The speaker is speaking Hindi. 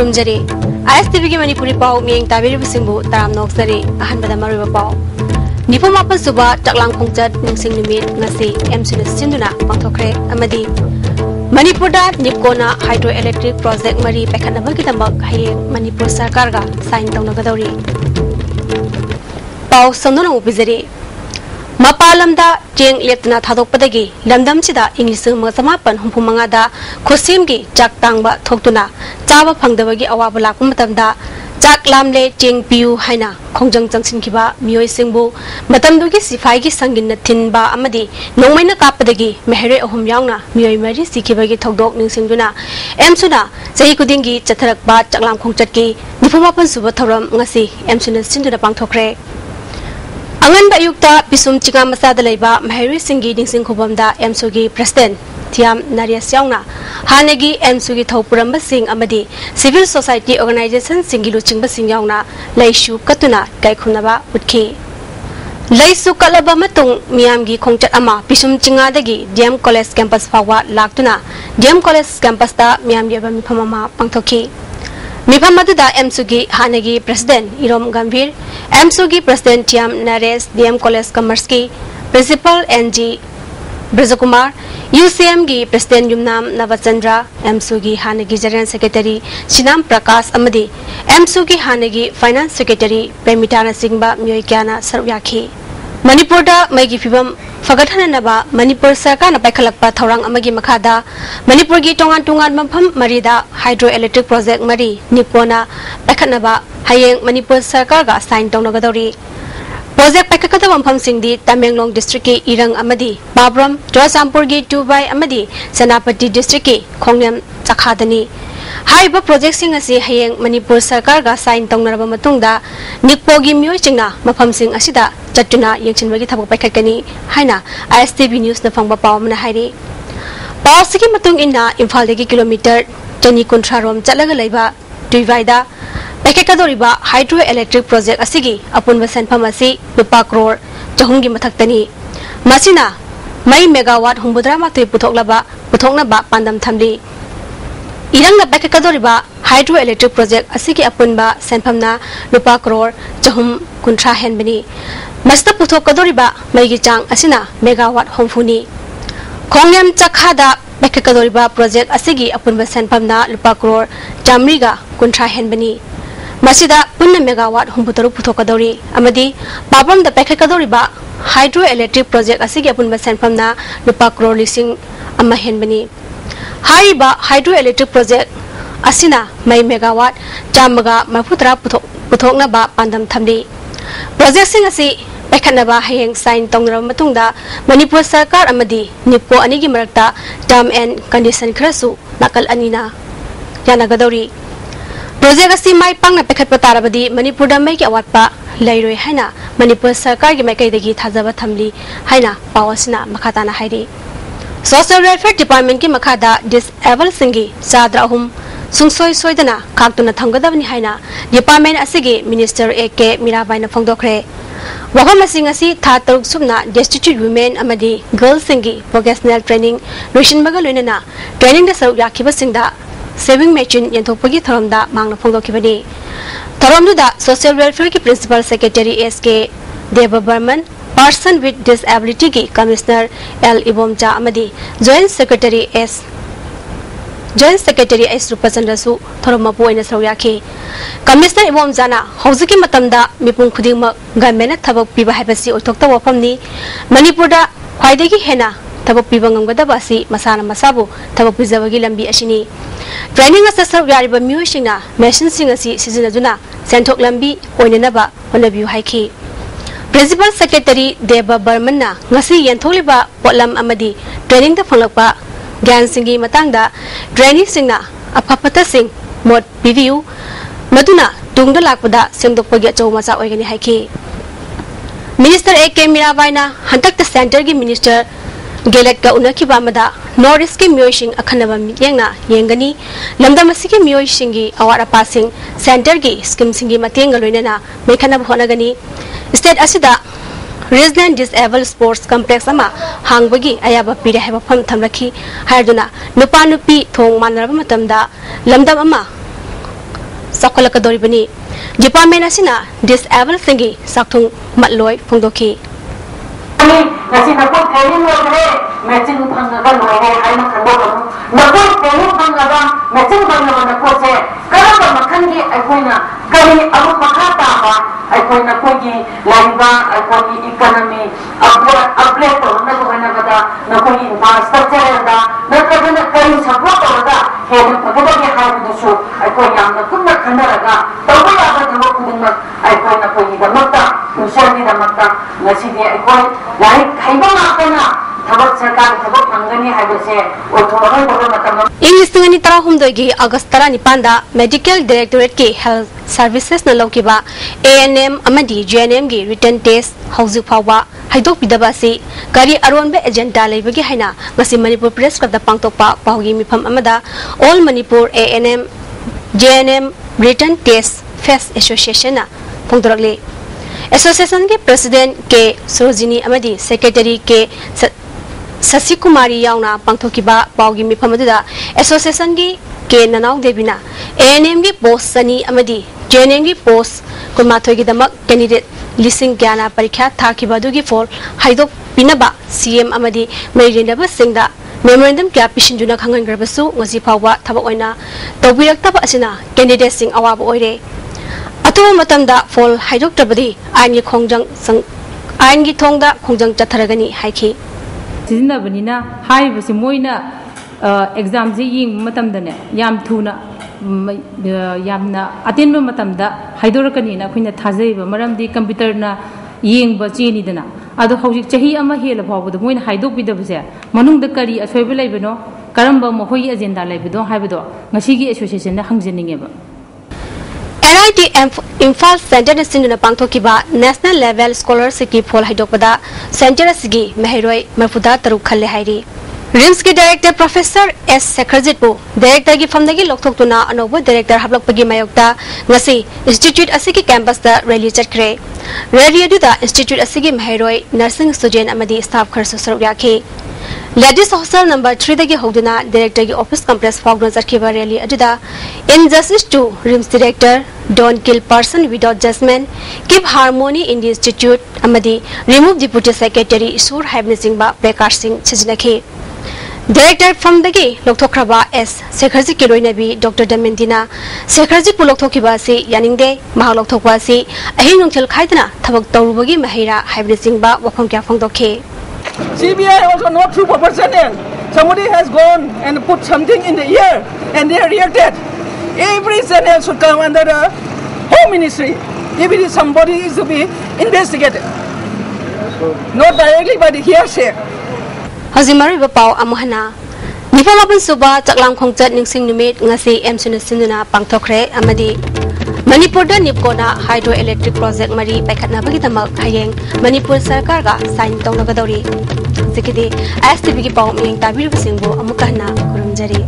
खुलुमजरे ISTV की मणिपुरी पाव मियंग ताबेरी बसिंगबु ताराम नोक्सरे अहनबदा मरुबा पाव निफु मापन सुबा चकलांग खोंगचत निंगसिंग निमित ngasi MCN सिंदुना पांथोखरे अमदी मणिपुरदा निपकोना हाइड्रो इलेक्ट्रिक प्रोजेक्ट मरी पेखनबगी तमक हाये मणिपुर सरकार गा साइन तौनगदौरी पाव संदुना उबिजरे मपालमदा चेंग लेतना थादोकपदगी लमदमसिदा इंग्लिश मसमापन हुफुमंगादा खुसिमगी चाक तांगबा थोक्तुना चावा फंगदबगी अवाबा लाकु मतमदा चाक लामले चेंग पियु हाइना खोंजंग चंगसिनखिबा मियोय सिंगबु मतमदुगी सिफाईगी संगिन थिनबा अमदी नोंमैना कापदगी मेहरे अहुम यावना मियोय मरि सिखिबगी थोकदोक निंगसिंगदुना एमसुना चही कुदिंगी चथरकबा चकलाम खोंगचतकी निफुमापन सुबा थौरम ngasi एमसुना सिंदुना पांगथोखरे अंगन अयुक्ता पिसुम चिका मसादा लेबा महरी सिंगी निंगसिंग खुबमदा एमसुगी प्रेसिडेंट थियाम नारियास यावना हानेगी एमसुगी थौपुरम सिंग अमदी सिविल सोसाइटी ऑर्गेनाइजेशन सिंगी लुचिंग सिंग यावना लैसु कतुना गायखुनबा उठखी लैसु कलबा मतुंग मियामगी खोंगचत अमा पिसुम चिंगादगी डीएम कॉलेज कैंपस फावा लाक्तुना डीएम कॉलेज कैंपस दा मियाम येबा मिफममा पांगथोखी मिफमदुदा एमसुगी हानेगी प्रेसिडेंट इरोम गंभीर एमसुगी president Thiyam Naresh DM college commerce की प्रिंसिपल एनजी ब्रजकुमार यूसीएम की प्रेसिडेंट युमनाम नवचंद्र एमसुगी हानेगी जनरल सेक्रेटरी सिनाम प्रकाश अमदी एमसुगी हानेगी फाइनेंस सेक्रेटरी प्रेमिताना सिंगबा मियोय क्याना सरुयाखी मणिपुरदा मैगी फिबम फगथननबा मणिपुर सरकार न पाइखलकपा थौरांग अमगी मखादा मणिपुर की टोंगान टोंगान मफम मरीदा हाइड्रो इलेक्ट्रिक प्रोजेक्ट मरी निपोना पाइखनबा हायेंग मणिपुर सरकार गा साइन तौनगदौरी प्रोजेक्ट पाइखकदब मफम सिंगदी तमेंगलोंग डिस्ट्रिक्ट की इरंग अमदी बाबरम जोसामपुर की टुबाई अमदी सेनापति डिस्ट्रिक्ट की खोंगनेम चखादनी हाइबा प्रोजेक्ट सिंग असी हायेंग मणिपुर सरकार गा साइन तौनरबा मतुंगदा निपोगी मियोय चिंगना मफम सिंग असिदा चटुना यंगचिनबगी थबक पाइखकनी हाइना ISTV न्यूज न फंगबा पावमना हाइरे पावसगी मतुंग इन्ना इम्फालदगी किलोमीटर 200 रोम चलगा लेबा टुइवाइदा पाइखकदोरिबा हाइड्रो इलेक्ट्रिक प्रोजेक्ट असिगी अपुनबा सेनफम असि रुपा करोड़ 200 गी मथक्तनी मसिना मई मेगावाट 93 पुथोकनबा पांदम थमली इरंग पाइखकदोरिबा हाइड्रो इलेक्ट्रिक प्रोजेक्ट असिगी अपुनबा सेनफमना रुपा करोड़ 200 हेनबनी मस्त पुथोकदोरिबा मैगी चांग असिना मेगावाट होमफुनी खोंगनेम चखादा पाइखकदोरिबा प्रोजेक्ट असिगी अपुनबा सेनफमना रुपा करोड़ 150 हेनबनी मसिदा पुन्न मेगावाट 63 पुथोकदोरी अमदी बाबरम द पाइखकदोरिबा हाइड्रो इलेक्ट्रिक प्रोजेक्ट असिगी अपुनबा सेनफमना रुपा करोड़ लिसिंग अमा हेनबनी हाइबा हाइड्रो इलेक्ट्रिक प्रोजेक्ट असिना मई मेगावाट 130 पुथोकनबा पांदम थमली प्रोजेक्ट सिंग असि पाइखनबा हायेंग साइन तौनरब मतुंगदा मणिपुर सरकार अमदी निप्को अनिगी मरक्ता टर्म एंड कंडीशन खरसु नाकल अनिना यानगदौरी प्रोजेक्ट असि माइ पांगना पाइखतपा तारबदी मणिपुरदा मैगी अवाटपा लैरोय हाइना मणिपुर सरकार की माइकैदगी थाजबा थमली हाइना पावसिना मखाताना हाइरी सोशल वेलफेयर डिपार्टमेंट की मखादा डिसेबल सिंगी चाद्रा अहुम सुंगसोय सोयदना खाक्तुना थमगदबनी हाइना डिपार्टमेंट असिगी मिनिस्टर AK मीराबाइना फोंदोखरे वफम सिंग असि था 3 सुबना डेस्टिट्यूट वुमेन अमदी गर्ल्स सिंगी वोकेशनल ट्रेनिंग लोइसिनबगा लोइनना ट्रेनिंग द सरुक याखिबा सिंगदा सेविंग मशीन यंथोपगी थरमदा मांगना फोंदोखिबनी थरमदुदा सोशल वेलफेयर की principal secretary SK Dev Barman person with disability की कमिश्नर L इबोमचा अमदी जॉइंट सेक्रेटरी S रूपचंद्रसु थरमपु ओइना सरुयाखी कमिश्नर इबोमजाना हौजकी मतमदा मिपुंग खुदिंगमक गवर्नमेंट थबक पिबा हाइबसी ओथोक्ता वफमनी मणिपुरदा ख्वाइदगी हेना थबक पिबा ngमगदबा असि मसाना मसाबु थबक पिजबगी लंबी असिनी ट्रेनिंग अस सरुक यारिबा मियोइसिंगना मेशिन सिंग असि सिजनजुना सेंथोक लंबी ओइननबा होनबियु हाइखी principal secretary Dev बर्मनना ngasi yentholiba potlam amadi training da phanglakpa gyan singi matangda training singna apapata sing mod review maduna tungda lakpada semdokpagi achaw macha oigani haiki minister AK mirabaina hantak the center gi minister gelek ka unakhiba amada north ki myoising akhanaba yengna yengani lamdam asigi myoising gi awara passing center gi scheme singi matenga loinana mekhana bhonagani state asida regional disabled sports complex ama hangbagi ayaba pire heba pham thamrakhi haiduna nupa nupi thong manaraba matamda lamdam ama चौखलकदौरिबनी डिपार्टमेंट असिना डिसेबल सिंगी साक्थुंग मत्लोय फोंदोखी ngasi nakoi training logre matching phangga loire aina khando nakoi training phangga matching phangga nakoi se karaba makhan gi aikoina kari abu pakata ba aikoina kogi laiba aikoini economy upgrade to na ko na bada nakoi infrastructure da nakoi kari support da head pagada gi haru dusu aikoi yam na kunna khandaraga tawba ya ba thabo kudunna aikoina kogi da makta ushani da makta ngasi di aikoi lai khaiba makana thabo sarkar thabo phangani haibase othoroi bodo matam English ngani tara humdoi August 19 da Medical Directorate ki Health Services na lokiba ANM amadi JNM gi written test hauzu phawa haidok bidaba si kari aronbe agenda leibagi haina ngasi Manipur Press Club da pangtokpa pawgi mifam amada All Manipur ANM JNM written test face association na phongdorakle Association के President के Surojini amadi Secretary के Sasi Kumari yauna pangthokiba pawgi mifamaduda Association के ननाव देविना ANM की पोस्ट सनी amadi JNM की पोस्ट कुमाथोई की दमक कैंडिडेट लिसिंग ज्ञाना परीक्षा थाकिबा दुगी फॉल हाइदोक पिनबा CM amadi मरिरेंदबा सिंगदा मेमोरेंडम क्या पिशिंजुना खंगन ग्रबसु ngasi phawwa thaba oina tawbiraktaba asina candidate सिंग अवाब ओइरे अतुवा मतमदा फॉल हाइदोक तबदी आइनगी खोंजंग संग आइनगी थोंगदा खोंजंग चथरगनी हाइखी सिजिनबनिना हाइबसि मोइना एग्जाम जे यिंग मतमदने याम थुना यामना अटेन मतमदा हाइदोरकनीना खुइना थाजैबा मरमदि कंप्यूटरना यिंगबा चेनिदना अदो हौजिक चही अमा हेला फावबद मोइना हाइदोक बिदबसे मनुंगद करी असोयबा लैबनो करम्बा मखोई एजेंडा लैबदो हाइबदो ngasiगी एसोसिएशन ना हंगजनिंगेबा NIT Imphal Center na sinuna pangthokiba National Level Scholarship ki phol haidokpada Center asigi Meheroi Mafuda taruk khalle hairi RIMS ki Director Professor S Sekharjit bu Director ki famdagi lokthokuna anobo Director hablokpagi mayokta ngasi Institute asigi campus da rally chatkre rally aduda Institute asigi Meheroi Nursing Student amadi staff kharsu saruk yakhi Ladies Hostel number 3 dagi hoduna Director ki office complex fogna charkiba rally aduda Injustice to RIMS Director Don't kill person without judgment. Keep harmony in the institute. Amadi remove Deputy Secretary Sur Habni Singh ba Prakash Singh Chijnaki. Director from the Gay Loktokraba S. Sekharji Kiroinabi Dr. Damendina Sekharji Puloktokiba si Yaningde Mahaloktoka si Ahinungtil Kaitana Tabak Tawubagi Mahira Habni Singh ba Wakonkia Fongdoke. CBI also not true proportional. Somebody has gone and put something in the ear and they reacted. Every channel should come under the Home Ministry. If it is somebody is to be investigated, not directly by the hearsay. Hazimari Bapau Amohana Nipalapan Suba Taklam Kongchat Ningsing Numit Ngasi M Sunasinuna Pangtokre Amadi Manipur da Nipkona Hydroelectric Project Mari Paikatna Bagitamak Hayeng Manipur Sarkar ga sign Tongagadori Zikidi STB ki Pau Ming Tabiru Singbo Amukahna Kurumjari